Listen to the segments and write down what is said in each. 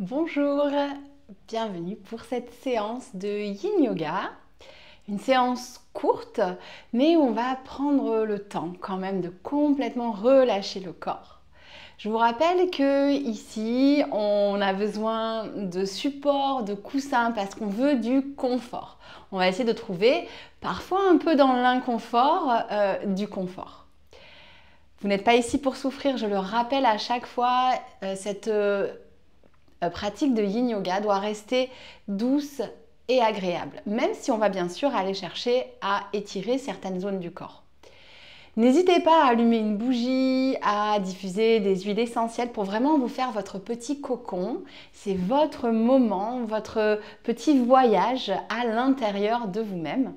Bonjour, bienvenue pour cette séance de Yin Yoga. Une séance courte, mais on va prendre le temps quand même de complètement relâcher le corps. Je vous rappelle que ici, on a besoin de support, de coussins parce qu'on veut du confort. On va essayer de trouver, parfois un peu dans l'inconfort, du confort. Vous n'êtes pas ici pour souffrir, je le rappelle à chaque fois, cette pratique de Yin Yoga doit rester douce et agréable, même si on va bien sûr aller chercher à étirer certaines zones du corps. N'hésitez pas à allumer une bougie, à diffuser des huiles essentielles pour vraiment vous faire votre petit cocon. C'est votre moment, votre petit voyage à l'intérieur de vous-même.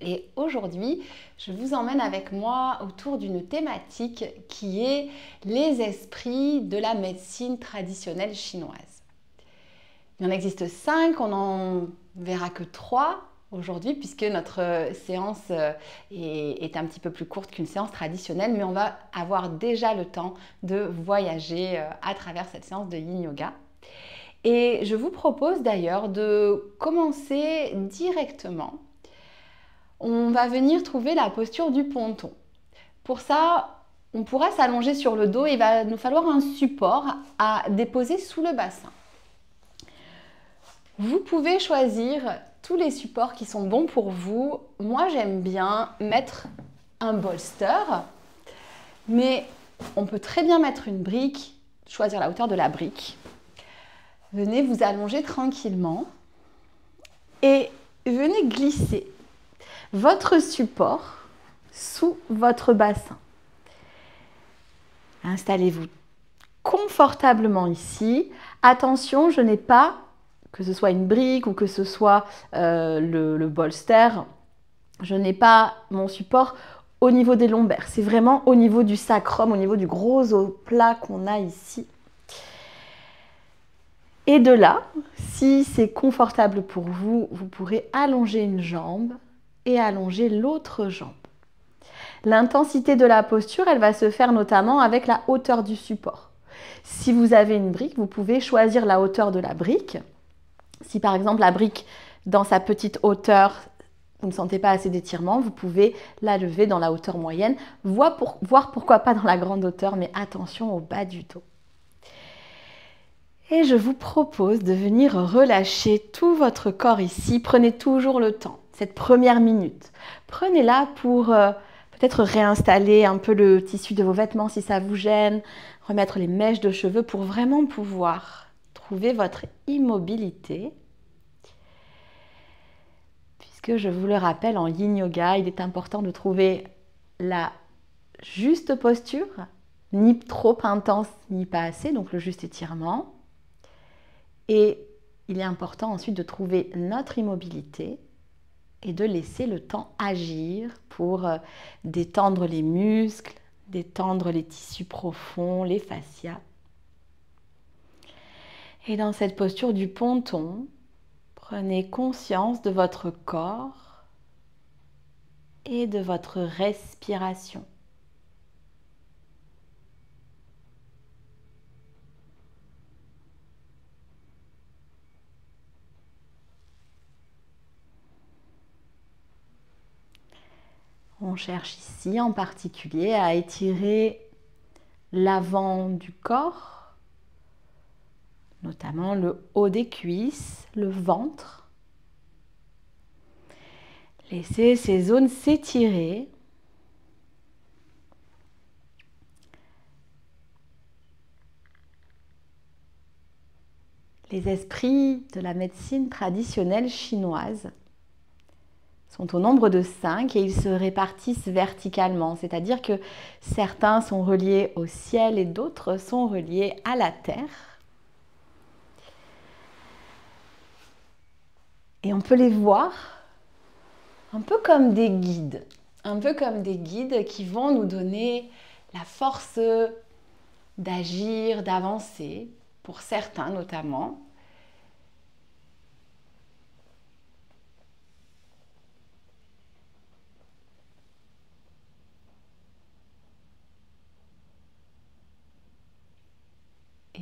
Et aujourd'hui, je vous emmène avec moi autour d'une thématique qui est les esprits de la médecine traditionnelle chinoise. Il en existe 5, on n'en verra que 3 aujourd'hui puisque notre séance est un petit peu plus courte qu'une séance traditionnelle, mais on va avoir déjà le temps de voyager à travers cette séance de Yin Yoga. Et je vous propose d'ailleurs de commencer directement. On va venir trouver la posture du ponton. Pour ça, on pourra s'allonger sur le dos et il va nous falloir un support à déposer sous le bassin. Vous pouvez choisir tous les supports qui sont bons pour vous. Moi, j'aime bien mettre un bolster, mais on peut très bien mettre une brique, choisir la hauteur de la brique. Venez vous allonger tranquillement et venez glisser votre support sous votre bassin. Installez-vous confortablement ici. Attention, je n'ai pas, que ce soit une brique ou que ce soit le bolster, je n'ai pas mon support au niveau des lombaires. C'est vraiment au niveau du sacrum, au niveau du gros os plat qu'on a ici. Et de là, si c'est confortable pour vous, vous pourrez allonger une jambe et allonger l'autre jambe. L'intensité de la posture, elle va se faire notamment avec la hauteur du support. Si vous avez une brique, vous pouvez choisir la hauteur de la brique. Si par exemple la brique, dans sa petite hauteur, vous ne sentez pas assez d'étirement, vous pouvez la lever dans la hauteur moyenne, voire pourquoi pas dans la grande hauteur, mais attention au bas du dos. Et je vous propose de venir relâcher tout votre corps ici. Prenez toujours le temps, cette première minute. Prenez-la pour peut-être réinstaller un peu le tissu de vos vêtements si ça vous gêne, remettre les mèches de cheveux pour vraiment pouvoir trouver votre immobilité. Puisque je vous le rappelle, en Yin Yoga, il est important de trouver la juste posture, ni trop intense, ni pas assez, donc le juste étirement. Et il est important ensuite de trouver notre immobilité et de laisser le temps agir pour détendre les muscles, détendre les tissus profonds, les fascias. Et dans cette posture du ponton, prenez conscience de votre corps et de votre respiration. On cherche ici en particulier à étirer l'avant du corps, notamment le haut des cuisses, le ventre. Laissez ces zones s'étirer. Les esprits de la médecine traditionnelle chinoise sont au nombre de 5 et ils se répartissent verticalement, c'est-à-dire que certains sont reliés au ciel et d'autres sont reliés à la terre. Et on peut les voir un peu comme des guides, qui vont nous donner la force d'agir, d'avancer, pour certains notamment.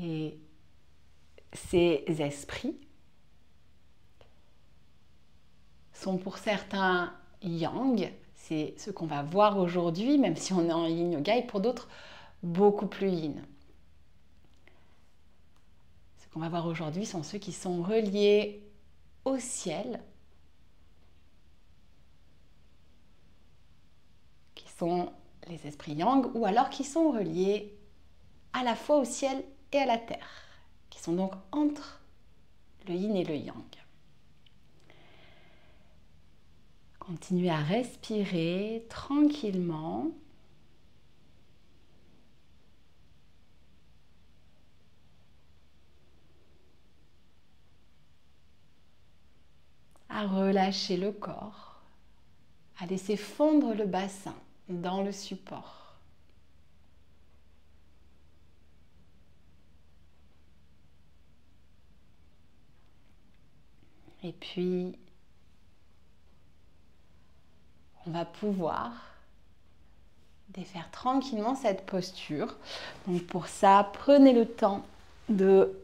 Et ces esprits sont pour certains yang, c'est ce qu'on va voir aujourd'hui, même si on est en yin yoga, et pour d'autres beaucoup plus yin. Ce qu'on va voir aujourd'hui sont ceux qui sont reliés au ciel, qui sont les esprits yang, ou alors qui sont reliés à la fois au ciel et à la terre, qui sont donc entre le yin et le yang. Continuez à respirer tranquillement. À relâcher le corps, à laisser fondre le bassin dans le support. Et puis, on va pouvoir défaire tranquillement cette posture. Donc pour ça, prenez le temps de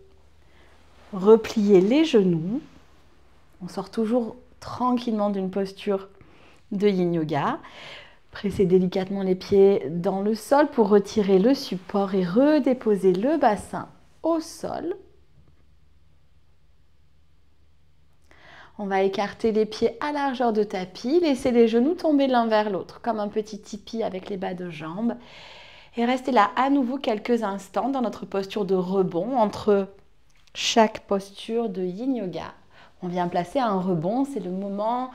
replier les genoux. On sort toujours tranquillement d'une posture de yin yoga. Pressez délicatement les pieds dans le sol pour retirer le support et redéposer le bassin au sol. On va écarter les pieds à largeur de tapis, laisser les genoux tomber l'un vers l'autre, comme un petit tipi avec les bas de jambes. Et restez là à nouveau quelques instants dans notre posture de rebond entre chaque posture de yin yoga. On vient placer un rebond, c'est le moment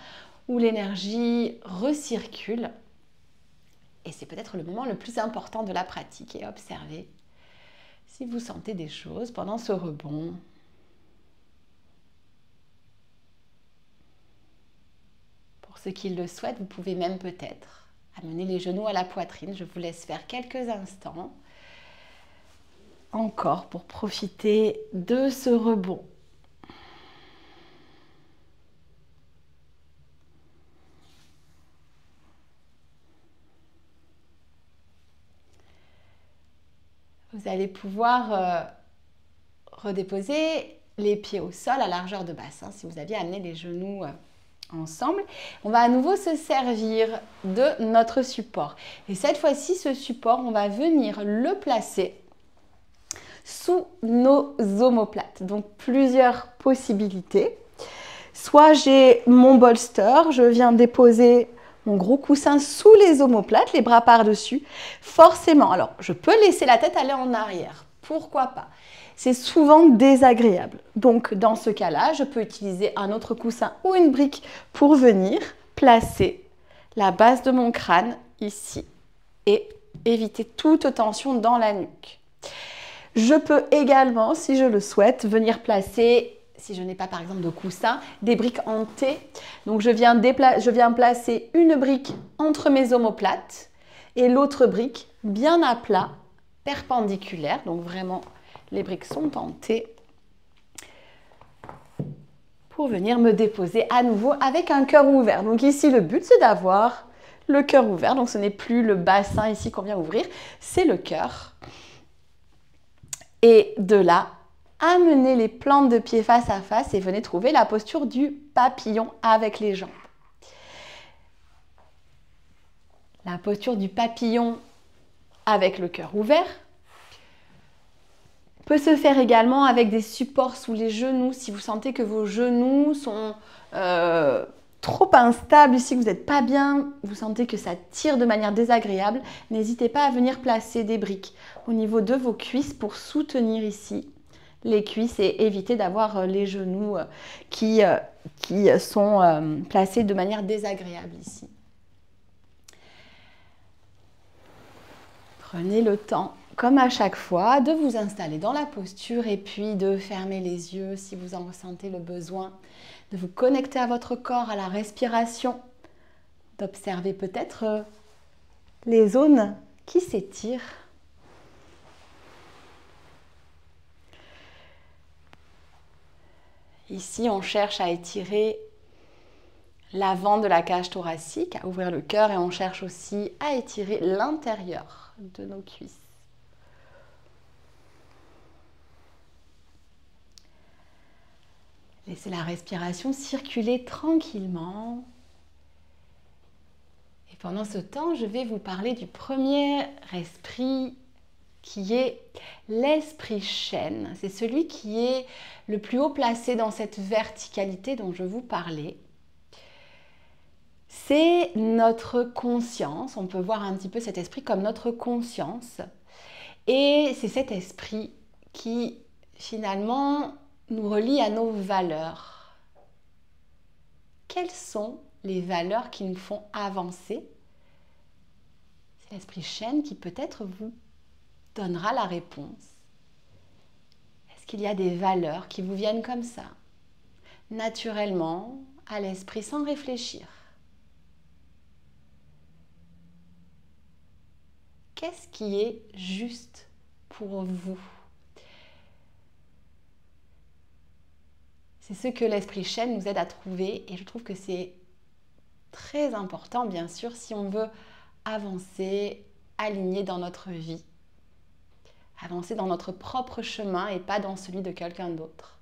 où l'énergie recircule. Et c'est peut-être le moment le plus important de la pratique. Et observez si vous sentez des choses pendant ce rebond. Pour ceux qui le souhaitent, vous pouvez même peut-être amener les genoux à la poitrine. Je vous laisse faire quelques instants encore pour profiter de ce rebond. Vous allez pouvoir redéposer les pieds au sol à largeur de bassin si vous aviez amené les genoux ensemble. On va à nouveau se servir de notre support. Et cette fois-ci, ce support, on va venir le placer sous nos omoplates. Donc plusieurs possibilités. Soit j'ai mon bolster, je viens déposer mon gros coussin sous les omoplates, les bras par-dessus. Forcément, alors je peux laisser la tête aller en arrière, pourquoi pas. C'est souvent désagréable. Donc dans ce cas-là, je peux utiliser un autre coussin ou une brique pour venir placer la base de mon crâne ici et éviter toute tension dans la nuque. Je peux également, si je le souhaite, venir placer, si je n'ai pas par exemple de coussin, des briques en T. Donc je viens placer une brique entre mes omoplates et l'autre brique bien à plat, perpendiculaire. Donc vraiment, les briques sont en T pour venir me déposer à nouveau avec un cœur ouvert. Donc ici, le but, c'est d'avoir le cœur ouvert. Donc ce n'est plus le bassin ici qu'on vient ouvrir, c'est le cœur. Et de là, amenez les plantes de pied face à face et venez trouver la posture du papillon avec les jambes. La posture du papillon avec le cœur ouvert peut se faire également avec des supports sous les genoux. Si vous sentez que vos genoux sont trop instables ici, que vous n'êtes pas bien, vous sentez que ça tire de manière désagréable, n'hésitez pas à venir placer des briques au niveau de vos cuisses pour soutenir ici les cuisses et éviter d'avoir les genoux qui sont placés de manière désagréable ici. Prenez le temps, comme à chaque fois, de vous installer dans la posture et puis de fermer les yeux si vous en ressentez le besoin, de vous connecter à votre corps, à la respiration, d'observer peut-être les zones qui s'étirent. Ici, on cherche à étirer l'avant de la cage thoracique, à ouvrir le cœur et on cherche aussi à étirer l'intérieur de nos cuisses. Laissez la respiration circuler tranquillement. Et pendant ce temps, je vais vous parler du premier esprit qui est l'esprit chêne. C'est celui qui est le plus haut placé dans cette verticalité dont je vous parlais. C'est notre conscience. On peut voir un petit peu cet esprit comme notre conscience. Et c'est cet esprit qui, finalement, nous relie à nos valeurs. Quelles sont les valeurs qui nous font avancer? C'est l'esprit chêne qui peut-être vous donnera la réponse. Est-ce qu'il y a des valeurs qui vous viennent comme ça, naturellement, à l'esprit, sans réfléchir? Qu'est-ce qui est juste pour vous? C'est ce que l'esprit chêne nous aide à trouver et je trouve que c'est très important, bien sûr, si on veut avancer, aligner dans notre vie, avancer dans notre propre chemin et pas dans celui de quelqu'un d'autre.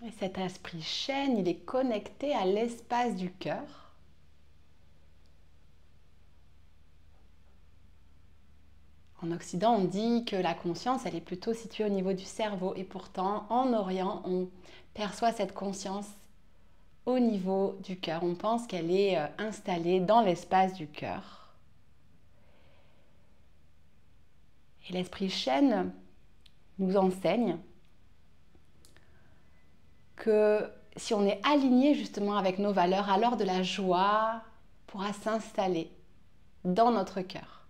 Et cet esprit chêne, il est connecté à l'espace du cœur. En Occident, on dit que la conscience, elle est plutôt située au niveau du cerveau. Et pourtant, en Orient, on perçoit cette conscience au niveau du cœur. On pense qu'elle est installée dans l'espace du cœur. Et l'esprit chêne nous enseigne que si on est aligné justement avec nos valeurs, alors de la joie pourra s'installer dans notre cœur.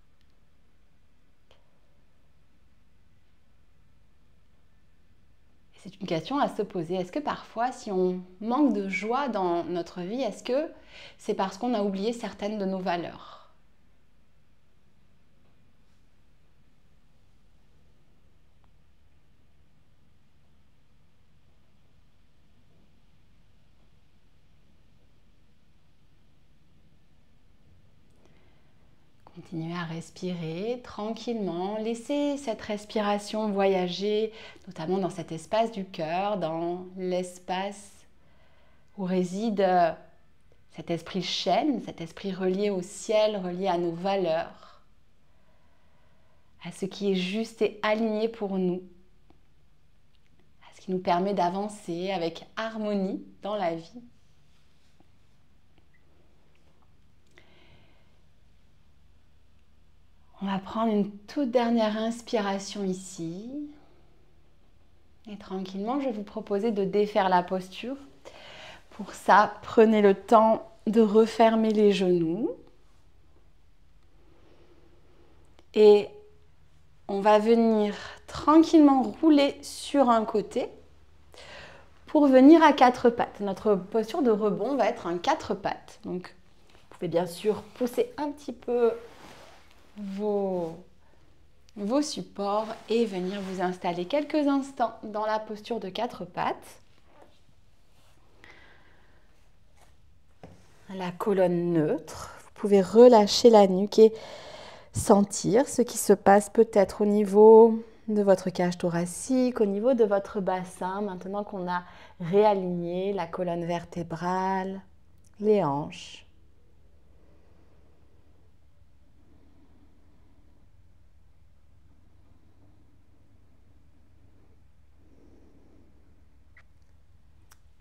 C'est une question à se poser. Est-ce que parfois, si on manque de joie dans notre vie, est-ce que c'est parce qu'on a oublié certaines de nos valeurs ? Continuez à respirer tranquillement, laissez cette respiration voyager, notamment dans cet espace du cœur, dans l'espace où réside cet esprit chêne, cet esprit relié au ciel, relié à nos valeurs, à ce qui est juste et aligné pour nous, à ce qui nous permet d'avancer avec harmonie dans la vie. On va prendre une toute dernière inspiration ici. Et tranquillement, je vais vous proposer de défaire la posture. Pour ça, prenez le temps de refermer les genoux. Et on va venir tranquillement rouler sur un côté pour venir à quatre pattes. Notre posture de rebond va être un quatre pattes. Donc, vous pouvez bien sûr pousser un petit peu vos supports et venir vous installer quelques instants dans la posture de quatre pattes. La colonne neutre. Vous pouvez relâcher la nuque et sentir ce qui se passe peut-être au niveau de votre cage thoracique, au niveau de votre bassin, maintenant qu'on a réaligné la colonne vertébrale, les hanches.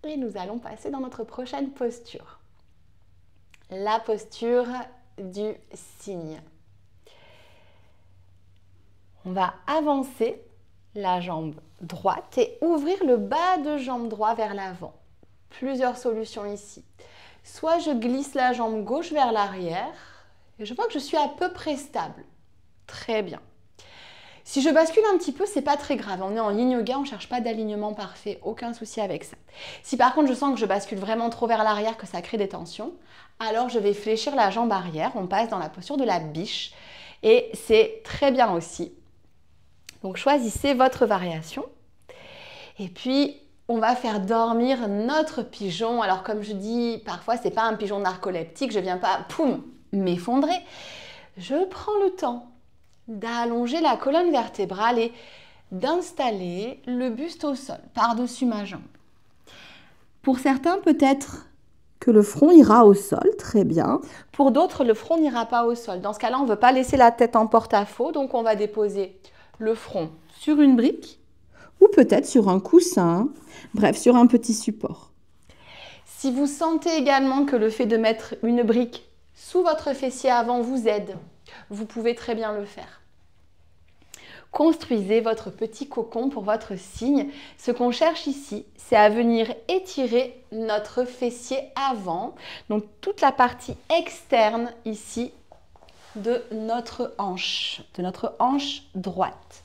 Et nous allons passer dans notre prochaine posture. La posture du cygne. On va avancer la jambe droite et ouvrir le bas de jambe droit vers l'avant. Plusieurs solutions ici. Soit je glisse la jambe gauche vers l'arrière et je vois que je suis à peu près stable. Très bien. Si je bascule un petit peu, c'est pas très grave. On est en yin yoga, on ne cherche pas d'alignement parfait, aucun souci avec ça. Si par contre je sens que je bascule vraiment trop vers l'arrière, que ça crée des tensions, alors je vais fléchir la jambe arrière, on passe dans la posture de la biche et c'est très bien aussi. Donc choisissez votre variation. Et puis, on va faire dormir notre pigeon. Alors comme je dis, parfois, ce n'est pas un pigeon narcoleptique, je ne viens pas, poum, m'effondrer. Je prends le temps d'allonger la colonne vertébrale et d'installer le buste au sol, par-dessus ma jambe. Pour certains, peut-être que le front ira au sol, très bien. Pour d'autres, le front n'ira pas au sol. Dans ce cas-là, on ne veut pas laisser la tête en porte-à-faux, donc on va déposer le front sur une brique ou peut-être sur un coussin, bref, sur un petit support. Si vous sentez également que le fait de mettre une brique sous votre fessier avant vous aide, vous pouvez très bien le faire. Construisez votre petit cocon pour votre cygne. Ce qu'on cherche ici, c'est à venir étirer notre fessier avant, donc toute la partie externe ici de notre hanche droite.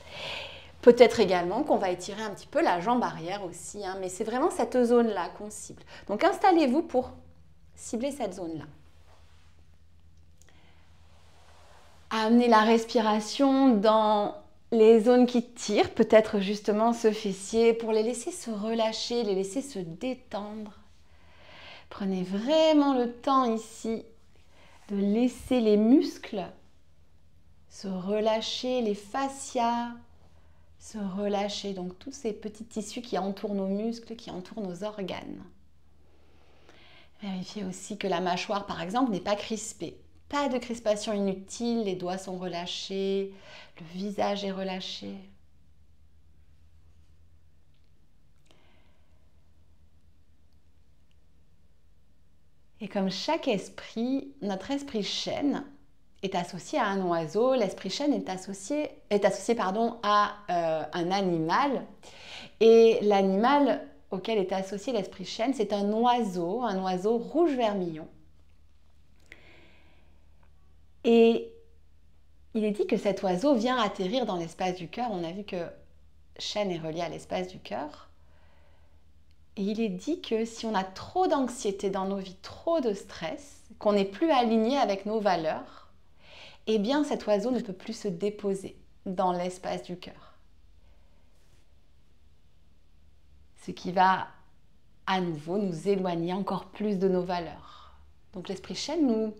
Peut-être également qu'on va étirer un petit peu la jambe arrière aussi, hein, mais c'est vraiment cette zone-là qu'on cible. Donc installez-vous pour cibler cette zone-là. Amenez la respiration dans les zones qui tirent, peut-être justement ce fessier, pour les laisser se relâcher, les laisser se détendre. Prenez vraiment le temps ici de laisser les muscles se relâcher, les fascias se relâcher, donc tous ces petits tissus qui entourent nos muscles, qui entourent nos organes. Vérifiez aussi que la mâchoire, par exemple, n'est pas crispée. Pas de crispation inutile, les doigts sont relâchés, le visage est relâché. Et comme chaque esprit, notre esprit chêne est associé à un oiseau, l'esprit chêne est associé à un animal. Et l'animal auquel est associé l'esprit chêne, c'est un oiseau rouge vermillon. Et il est dit que cet oiseau vient atterrir dans l'espace du cœur. On a vu que chêne est relié à l'espace du cœur. Et il est dit que si on a trop d'anxiété dans nos vies, trop de stress, qu'on n'est plus aligné avec nos valeurs, eh bien cet oiseau ne peut plus se déposer dans l'espace du cœur. Ce qui va à nouveau nous éloigner encore plus de nos valeurs. Donc l'esprit chêne nous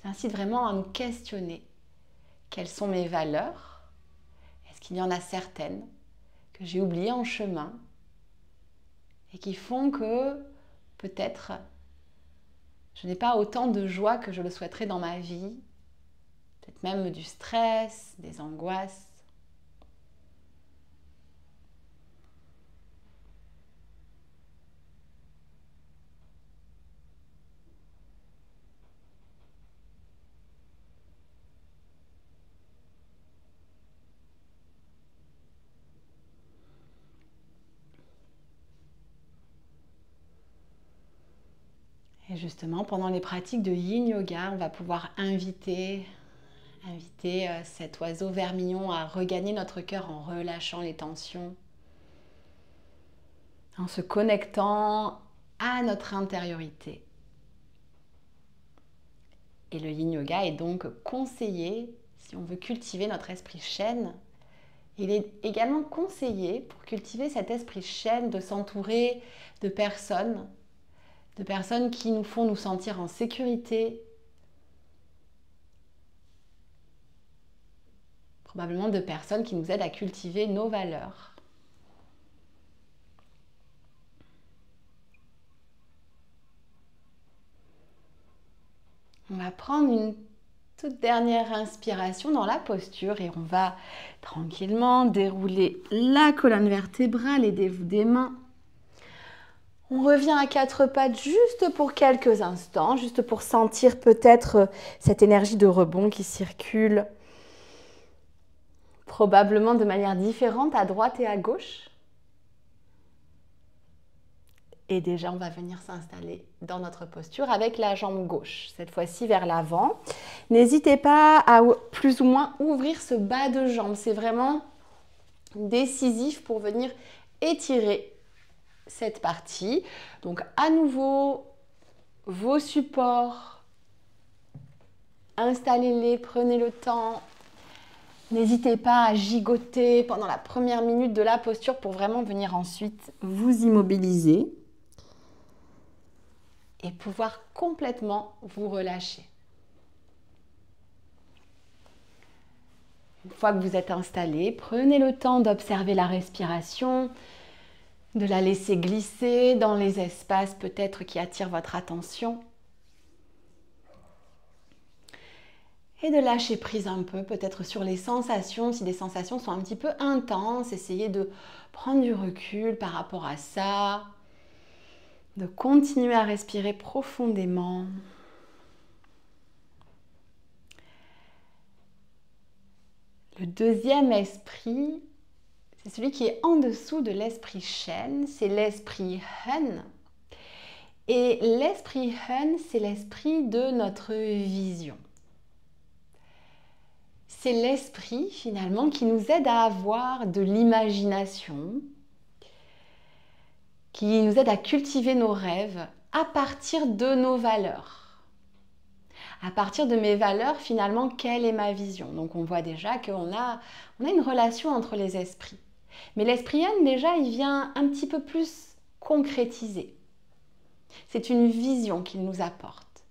incite vraiment à nous questionner. Quelles sont mes valeurs? Est-ce qu'il y en a certaines que j'ai oubliées en chemin et qui font que peut-être je n'ai pas autant de joie que je le souhaiterais dans ma vie, peut-être même du stress, des angoisses. Et justement, pendant les pratiques de Yin Yoga, on va pouvoir inviter cet oiseau vermillon à regagner notre cœur en relâchant les tensions, en se connectant à notre intériorité. Et le Yin Yoga est donc conseillé, si on veut cultiver notre esprit chêne, il est également conseillé, pour cultiver cet esprit chêne, de s'entourer de personnes qui nous font nous sentir en sécurité, probablement de personnes qui nous aident à cultiver nos valeurs. On va prendre une toute dernière inspiration dans la posture et on va tranquillement dérouler la colonne vertébrale, aidez-vous des mains. On revient à quatre pattes juste pour quelques instants, juste pour sentir peut-être cette énergie de rebond qui circule probablement de manière différente à droite et à gauche. Et déjà, on va venir s'installer dans notre posture avec la jambe gauche, cette fois-ci vers l'avant. N'hésitez pas à plus ou moins ouvrir ce bas de jambe. C'est vraiment décisif pour venir étirer cette partie. Donc à nouveau, vos supports, installez-les, prenez le temps. N'hésitez pas à gigoter pendant la première minute de la posture pour vraiment venir ensuite vous immobiliser et pouvoir complètement vous relâcher. Une fois que vous êtes installé, prenez le temps d'observer la respiration, de la laisser glisser dans les espaces peut-être qui attirent votre attention. Et de lâcher prise un peu, peut-être sur les sensations. Si des sensations sont un petit peu intenses, essayez de prendre du recul par rapport à ça, de continuer à respirer profondément. Le deuxième esprit, c'est celui qui est en dessous de l'esprit chêne, c'est l'esprit Hun. Et l'esprit Hun, c'est l'esprit de notre vision. C'est l'esprit finalement qui nous aide à avoir de l'imagination, qui nous aide à cultiver nos rêves à partir de nos valeurs. À partir de mes valeurs, finalement, quelle est ma vision? Donc on voit déjà qu'on a une relation entre les esprits. Mais l'esprit Yin, déjà, il vient un petit peu plus concrétiser. C'est une vision qu'il nous apporte.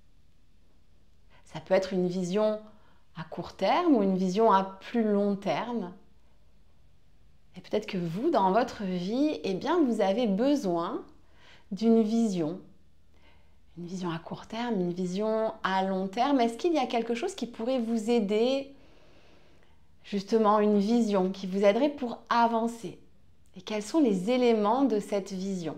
Ça peut être une vision à court terme ou une vision à plus long terme. Et peut-être que vous, dans votre vie, eh bien, vous avez besoin d'une vision. Une vision à court terme, une vision à long terme. Est-ce qu'il y a quelque chose qui pourrait vous aider, justement, une vision qui vous aiderait pour avancer? Et quels sont les éléments de cette vision?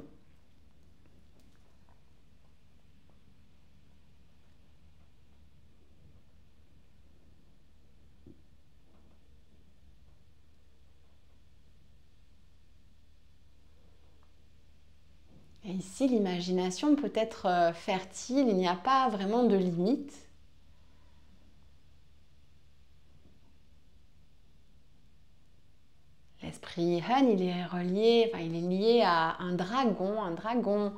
Et ici, l'imagination peut être fertile, il n'y a pas vraiment de limite. L'esprit Hun, il est relié, il est lié à un dragon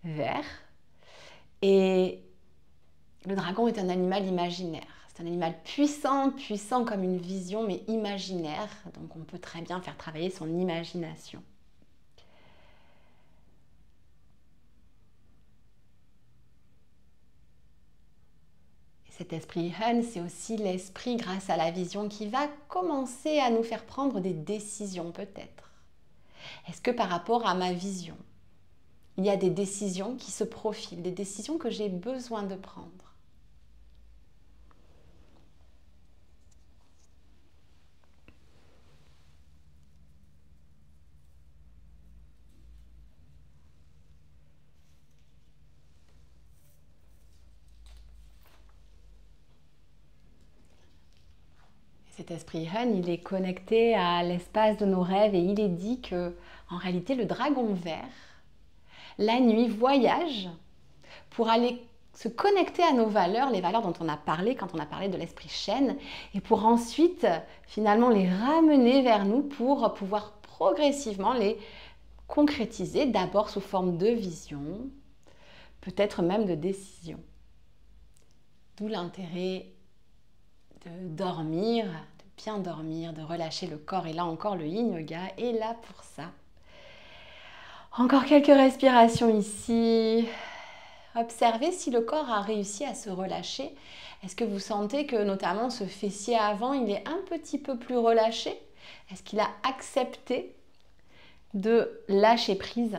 vert. Et le dragon est un animal imaginaire. C'est un animal puissant, puissant comme une vision, mais imaginaire. Donc on peut très bien faire travailler son imagination. Cet esprit Hun, c'est aussi l'esprit, grâce à la vision, qui va commencer à nous faire prendre des décisions peut-être. Est-ce que par rapport à ma vision, il y a des décisions qui se profilent, des décisions que j'ai besoin de prendre? Cet esprit Hun, il est connecté à l'espace de nos rêves et il est dit que, en réalité, le dragon vert, la nuit, voyage pour aller se connecter à nos valeurs, les valeurs dont on a parlé quand on a parlé de l'esprit chêne, et pour ensuite, finalement, les ramener vers nous pour pouvoir progressivement les concrétiser, d'abord sous forme de vision, peut-être même de décision. D'où l'intérêt de dormir, de bien dormir, de relâcher le corps. Et là encore, le Yin Yoga est là pour ça. Encore quelques respirations ici. Observez si le corps a réussi à se relâcher. Est-ce que vous sentez que notamment ce fessier avant, il est un petit peu plus relâché? Est-ce qu'il a accepté de lâcher prise?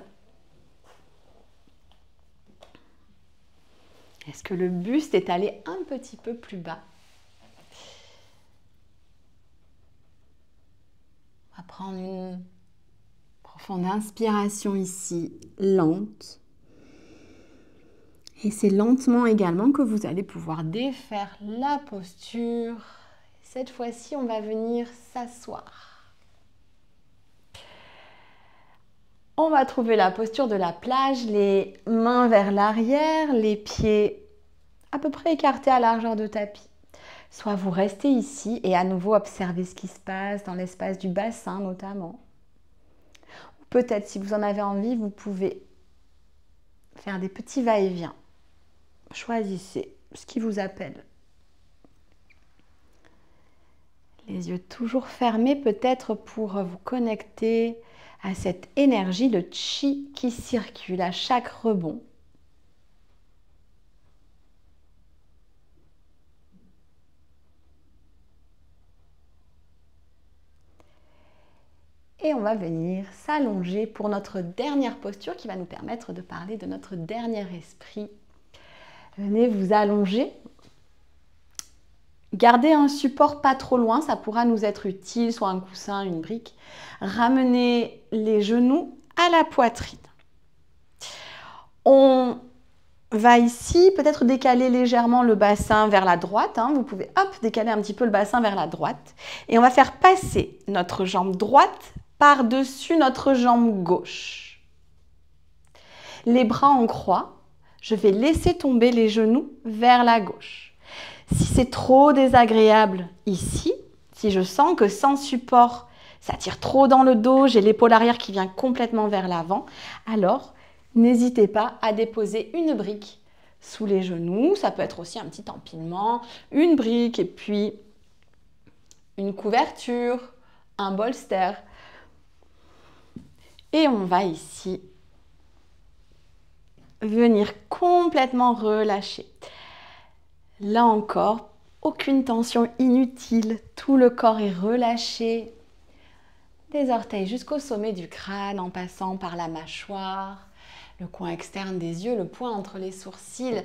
Est-ce que le buste est allé un petit peu plus bas? On va prendre une profonde inspiration ici, lente. Et c'est lentement également que vous allez pouvoir défaire la posture. Cette fois-ci, on va venir s'asseoir. On va trouver la posture de la plage, les mains vers l'arrière, les pieds à peu près écartés à largeur de tapis. Soit vous restez ici et à nouveau observez ce qui se passe dans l'espace du bassin notamment. Ou peut-être, si vous en avez envie, vous pouvez faire des petits va-et-vient. Choisissez ce qui vous appelle. Les yeux toujours fermés, peut-être pour vous connecter à cette énergie, le chi qui circule à chaque rebond. Et on va venir s'allonger pour notre dernière posture qui va nous permettre de parler de notre dernier esprit. Venez vous allonger. Gardez un support pas trop loin, ça pourra nous être utile, soit un coussin, une brique. Ramenez les genoux à la poitrine. On va ici peut-être décaler légèrement le bassin vers la droite. Vous pouvez décaler un petit peu le bassin vers la droite. Et on va faire passer notre jambe droite par-dessus notre jambe gauche. Les bras en croix, je vais laisser tomber les genoux vers la gauche. Si c'est trop désagréable ici, si je sens que sans support, ça tire trop dans le dos, j'ai l'épaule arrière qui vient complètement vers l'avant, alors n'hésitez pas à déposer une brique sous les genoux. Ça peut être aussi un petit empilement, une brique et puis une couverture, un bolster. Et on va ici venir complètement relâcher. Là encore, aucune tension inutile, tout le corps est relâché. Des orteils jusqu'au sommet du crâne en passant par la mâchoire, le coin externe des yeux, le point entre les sourcils.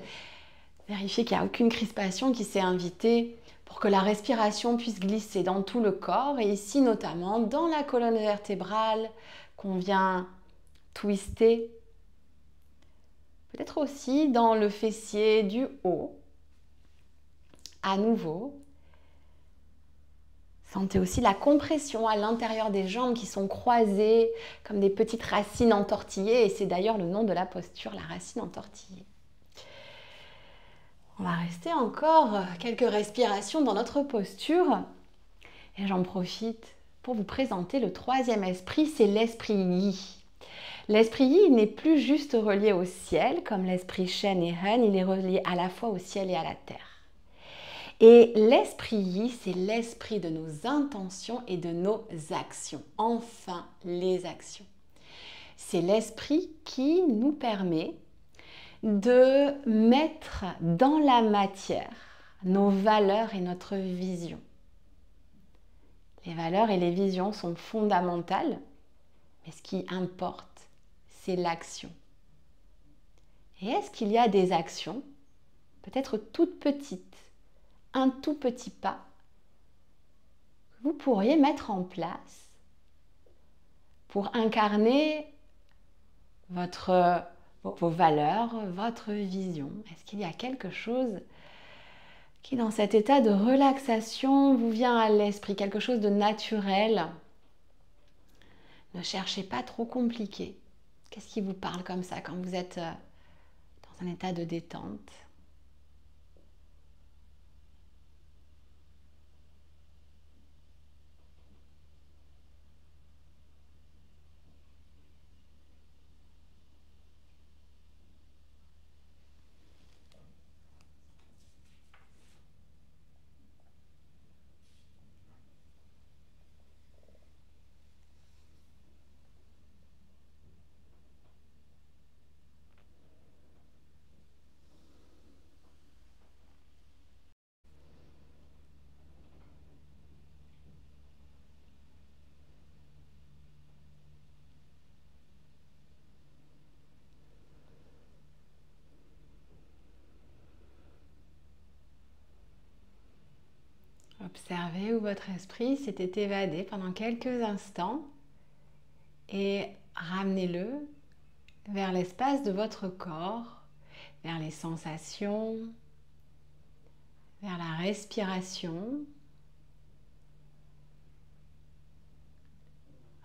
Vérifiez qu'il n'y a aucune crispation qui s'est invitée pour que la respiration puisse glisser dans tout le corps et ici notamment dans la colonne vertébrale qu'on vient twister. Peut-être aussi dans le fessier du haut. À nouveau, sentez aussi la compression à l'intérieur des jambes qui sont croisées comme des petites racines entortillées et c'est d'ailleurs le nom de la posture, la racine entortillée. On va rester encore quelques respirations dans notre posture et j'en profite pour vous présenter le troisième esprit, c'est l'esprit Yi. L'esprit Yi n'est plus juste relié au ciel comme l'esprit Shen et Hun, il est relié à la fois au ciel et à la terre. Et l'esprit Yi, c'est l'esprit de nos intentions et de nos actions. Enfin, les actions. C'est l'esprit qui nous permet de mettre dans la matière nos valeurs et notre vision. Les valeurs et les visions sont fondamentales, mais ce qui importe, c'est l'action. Et est-ce qu'il y a des actions, peut-être toutes petites, un tout petit pas, que vous pourriez mettre en place pour incarner vos valeurs, votre vision? Est-ce qu'il y a quelque chose qui, dans cet état de relaxation, vous vient à l'esprit, quelque chose de naturel? Ne cherchez pas trop compliqué. Qu'est-ce qui vous parle comme ça quand vous êtes dans un état de détente? Observez où votre esprit s'était évadé pendant quelques instants et ramenez-le vers l'espace de votre corps, vers les sensations, vers la respiration.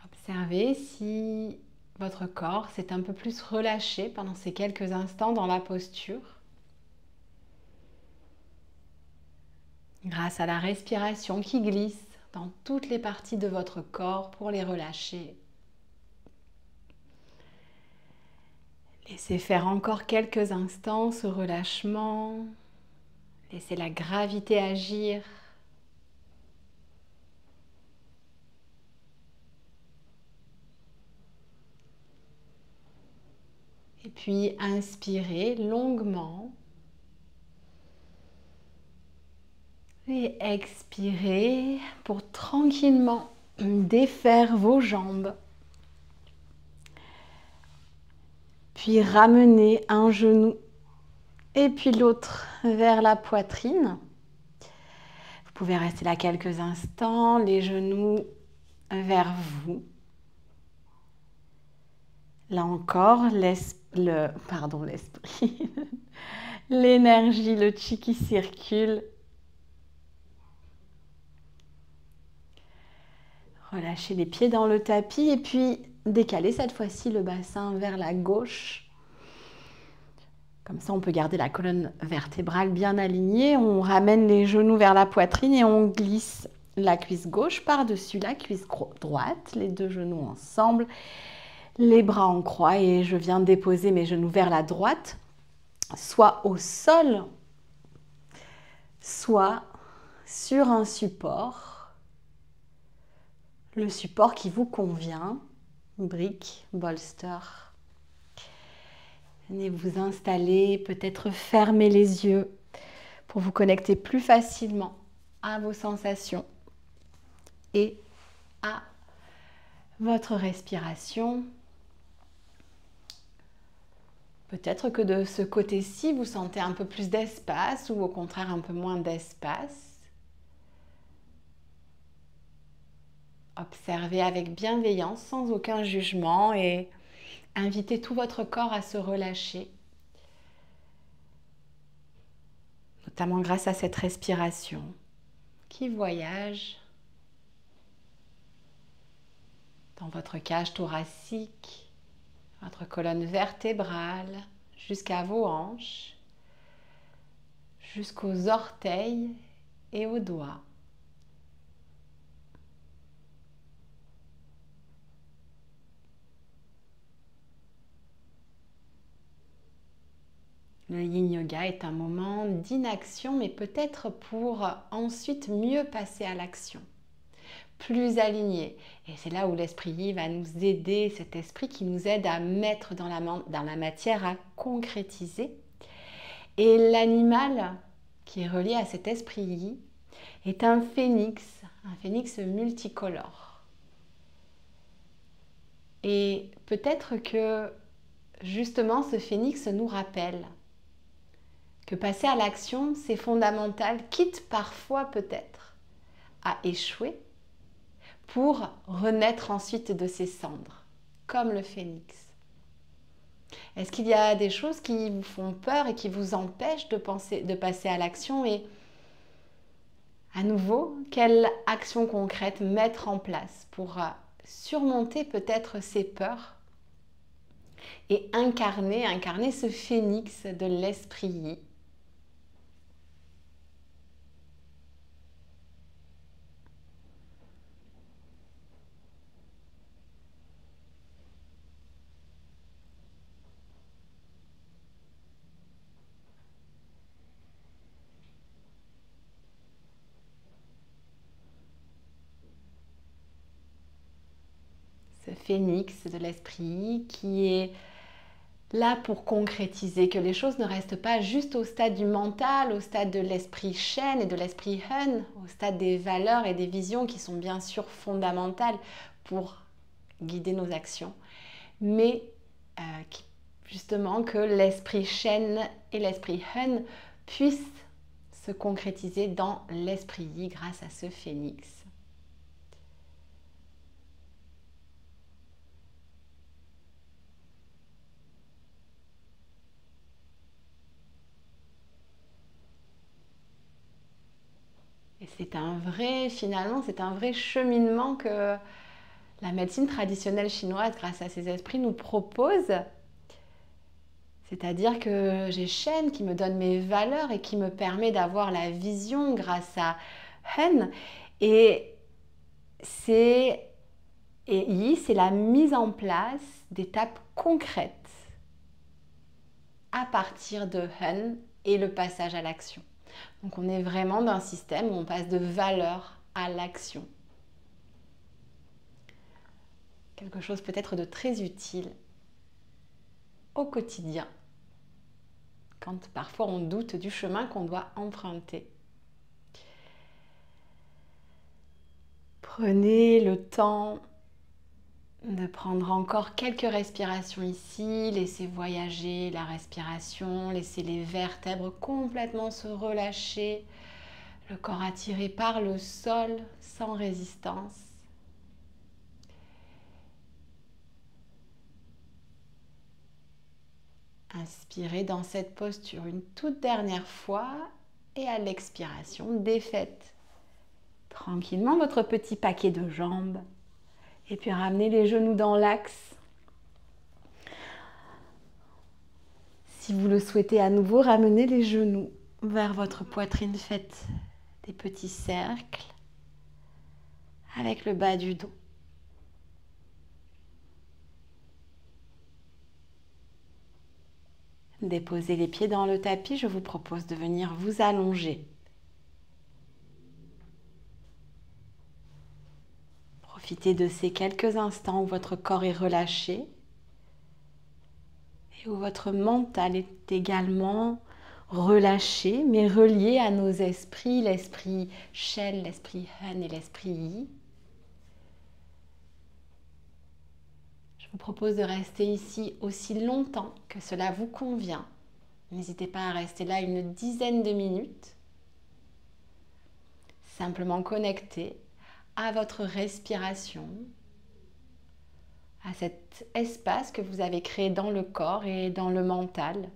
Observez si votre corps s'est un peu plus relâché pendant ces quelques instants dans la posture. Grâce à la respiration qui glisse dans toutes les parties de votre corps pour les relâcher. Laissez faire encore quelques instants ce relâchement. Laissez la gravité agir. puis inspirez longuement. Et expirez pour tranquillement défaire vos jambes. Puis ramenez un genou et puis l'autre vers la poitrine. Vous pouvez rester là quelques instants, les genoux vers vous. Là encore, l'esprit, l'énergie, le chi qui circule. Relâchez les pieds dans le tapis et puis décalez cette fois-ci le bassin vers la gauche. Comme ça, on peut garder la colonne vertébrale bien alignée. On ramène les genoux vers la poitrine et on glisse la cuisse gauche par-dessus la cuisse droite. Les deux genoux ensemble, les bras en croix et je viens déposer mes genoux vers la droite, soit au sol, soit sur un support. Le support qui vous convient, brique, bolster. Venez vous installer, peut-être fermer les yeux pour vous connecter plus facilement à vos sensations et à votre respiration. Peut-être que de ce côté-ci, vous sentez un peu plus d'espace ou au contraire un peu moins d'espace. Observez avec bienveillance, sans aucun jugement et invitez tout votre corps à se relâcher. Notamment grâce à cette respiration qui voyage dans votre cage thoracique, votre colonne vertébrale, jusqu'à vos hanches, jusqu'aux orteils et aux doigts. Le Yin Yoga est un moment d'inaction, mais peut-être pour ensuite mieux passer à l'action, plus aligné. Et c'est là où l'esprit Yi va nous aider, cet esprit qui nous aide à mettre dans la matière, à concrétiser. Et l'animal qui est relié à cet esprit Yi est un phénix multicolore. Et peut-être que justement ce phénix nous rappelle que passer à l'action, c'est fondamental, quitte parfois peut-être à échouer, pour renaître ensuite de ses cendres, comme le phénix. Est-ce qu'il y a des choses qui vous font peur et qui vous empêchent de passer à l'action? Et à nouveau, quelle action concrète mettre en place pour surmonter peut-être ces peurs et incarner ce phénix de l'esprit Yi? Ce phénix de l'esprit qui est là pour concrétiser, que les choses ne restent pas juste au stade du mental, au stade de l'esprit Shen et de l'esprit Hun, au stade des valeurs et des visions qui sont bien sûr fondamentales pour guider nos actions, mais justement que l'esprit Shen et l'esprit Hun puissent se concrétiser dans l'esprit Yi grâce à ce phénix. Et finalement, c'est un vrai cheminement que la médecine traditionnelle chinoise, grâce à ses esprits, nous propose. C'est-à-dire que j'ai Shen qui me donne mes valeurs et qui me permet d'avoir la vision grâce à Hun. Et Yi, c'est la mise en place d'étapes concrètes à partir de Hun et le passage à l'action. Donc on est vraiment dans un système où on passe de valeur à l'action. Quelque chose peut-être de très utile. au quotidien, quand parfois on doute du chemin qu'on doit emprunter. Prenez le temps de prendre encore quelques respirations ici, laissez voyager la respiration, laissez les vertèbres complètement se relâcher, le corps attiré par le sol sans résistance. Inspirez dans cette posture une toute dernière fois et à l'expiration, défaites tranquillement votre petit paquet de jambes. Et puis ramenez les genoux dans l'axe. Si vous le souhaitez à nouveau, ramenez les genoux vers votre poitrine. Faites des petits cercles avec le bas du dos. Déposez les pieds dans le tapis. Je vous propose de venir vous allonger. Profitez de ces quelques instants où votre corps est relâché et où votre mental est également relâché, mais relié à nos esprits, l'esprit Shen, l'esprit Han et l'esprit Yi. Je vous propose de rester ici aussi longtemps que cela vous convient. N'hésitez pas à rester là une dizaine de minutes, simplement connecté à votre respiration, à cet espace que vous avez créé dans le corps et dans le mental.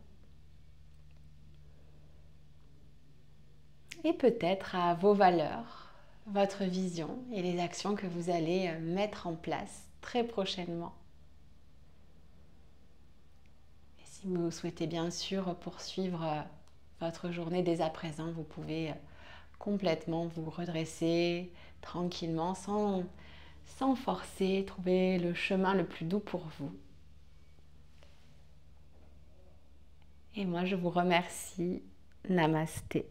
Et peut-être à vos valeurs, votre vision et les actions que vous allez mettre en place très prochainement. Et si vous souhaitez bien sûr poursuivre votre journée dès à présent, vous pouvez complètement vous redresser tranquillement, sans forcer, trouver le chemin le plus doux pour vous. Et moi, je vous remercie. Namasté.